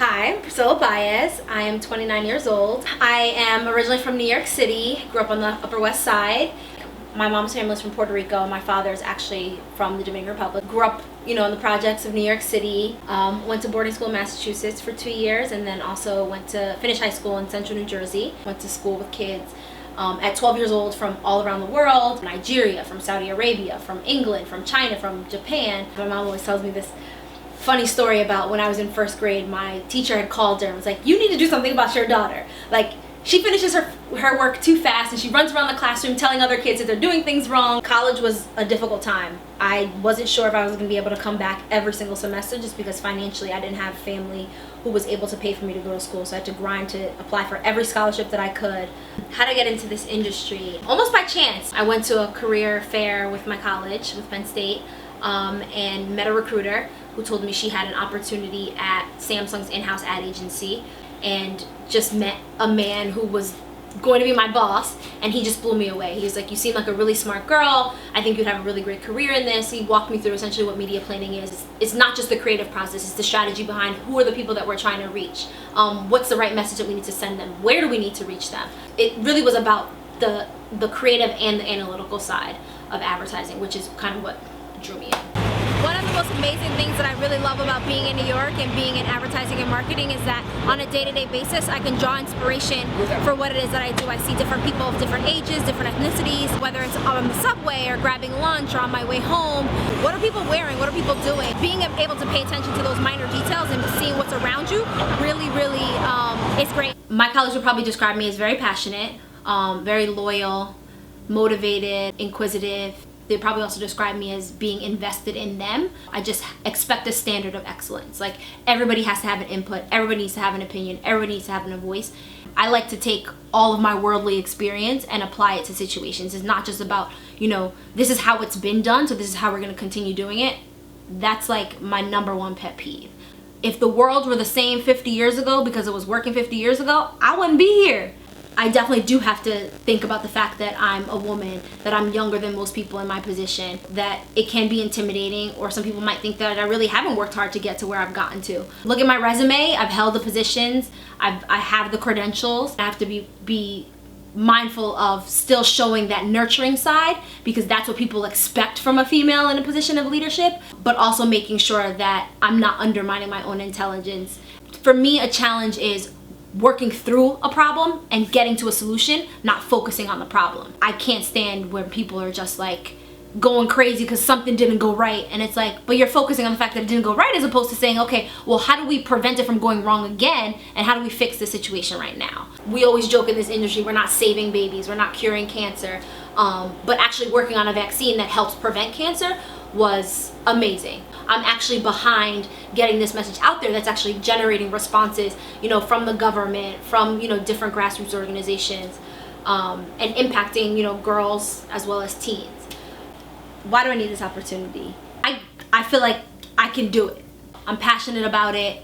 Hi, I'm Priscilla Baez. I am 29 years old. I am originally from New York City, grew up on the Upper West Side. My mom's family is from Puerto Rico, and my father is actually from the Dominican Republic. Grew up, in the projects of New York City. Went to boarding school in Massachusetts for 2 years, and then also went to finish high school in Central New Jersey. Went to school with kids at 12 years old from all around the world. Nigeria, from Saudi Arabia, from England, from China, from Japan. My mom always tells me this funny story about when I was in first grade. My teacher had called her and was like, "You need to do something about your daughter. Like, she finishes her work too fast and she runs around the classroom telling other kids that they're doing things wrong." College was a difficult time. I wasn't sure if I was going to be able to come back every single semester just because financially I didn't have family who was able to pay for me to go to school. So I had to grind to apply for every scholarship that I could. How to get into this industry? Almost by chance. I went to a career fair with my college, with Penn State, and met a recruiter who told me she had an opportunity at Samsung's in-house ad agency, and just met a man who was going to be my boss, and he just blew me away. He was like, "You seem like a really smart girl. I think you'd have a really great career in this." He walked me through essentially what media planning is. It's not just the creative process, it's the strategy behind who are the people that we're trying to reach. What's the right message that we need to send them? Where do we need to reach them? It really was about the creative and the analytical side of advertising, which is kind of what drew me in. One of the most amazing things that I really love about being in New York and being in advertising and marketing is that on a day-to-day basis I can draw inspiration for what it is that I do. I see different people of different ages, different ethnicities, whether it's on the subway or grabbing lunch or on my way home. What are people wearing? What are people doing? Being able to pay attention to those minor details and seeing what's around you really is great. My colleagues would probably describe me as very passionate, very loyal, motivated, inquisitive. They probably also describe me as being invested in them. I just expect a standard of excellence. Like, everybody has to have an input, everybody needs to have an opinion, everybody needs to have a voice. I like to take all of my worldly experience and apply it to situations. It's not just about, this is how it's been done, so this is how we're gonna continue doing it. That's like my number one pet peeve. If the world were the same 50 years ago because it was working 50 years ago, I wouldn't be here. I definitely do have to think about the fact that I'm a woman, that I'm younger than most people in my position, that it can be intimidating, or some people might think that I really haven't worked hard to get to where I've gotten to. Look at my resume. I've held the positions. I have the credentials. I have to be mindful of still showing that nurturing side, because that's what people expect from a female in a position of leadership, but also making sure that I'm not undermining my own intelligence. For me, a challenge is working through a problem and getting to a solution, not focusing on the problem. I can't stand when people are just like going crazy because something didn't go right, and it's like, but you're focusing on the fact that it didn't go right as opposed to saying, okay, well, how do we prevent it from going wrong again, and how do we fix the situation right now? We always joke in this industry, we're not saving babies, we're not curing cancer, but actually working on a vaccine that helps prevent cancer was amazing. I'm actually behind getting this message out there that's actually generating responses, from the government, from, different grassroots organizations, and impacting, girls as well as teens. Why do I need this opportunity? I feel like I can do it. I'm passionate about it.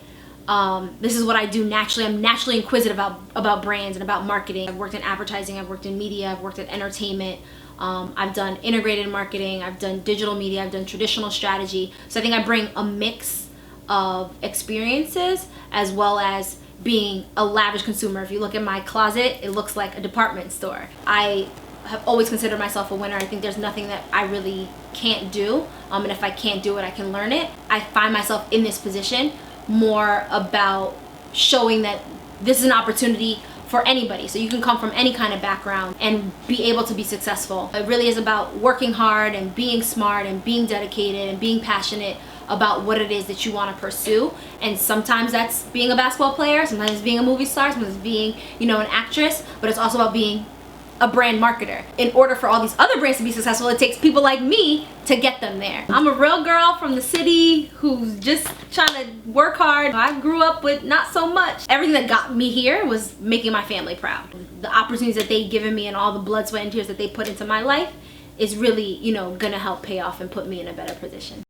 This is what I do naturally. I'm naturally inquisitive about brands and about marketing. I've worked in advertising, I've worked in media, I've worked in entertainment. I've done integrated marketing, I've done digital media, I've done traditional strategy. So I think I bring a mix of experiences as well as being a lavish consumer. If you look at my closet, it looks like a department store. I have always considered myself a winner. I think there's nothing that I really can't do. And if I can't do it, I can learn it. I find myself in this position more about showing that this is an opportunity for anybody. So you can come from any kind of background and be able to be successful. It really is about working hard and being smart and being dedicated and being passionate about what it is that you want to pursue. And sometimes that's being a basketball player, sometimes it's being a movie star, sometimes it's being, an actress, but it's also about being a brand marketer. In order for all these other brands to be successful, it takes people like me to get them there. I'm a real girl from the city who's just trying to work hard. I grew up with not so much. Everything that got me here was making my family proud. The opportunities that they've given me and all the blood, sweat, and tears that they put into my life is really, gonna help pay off and put me in a better position.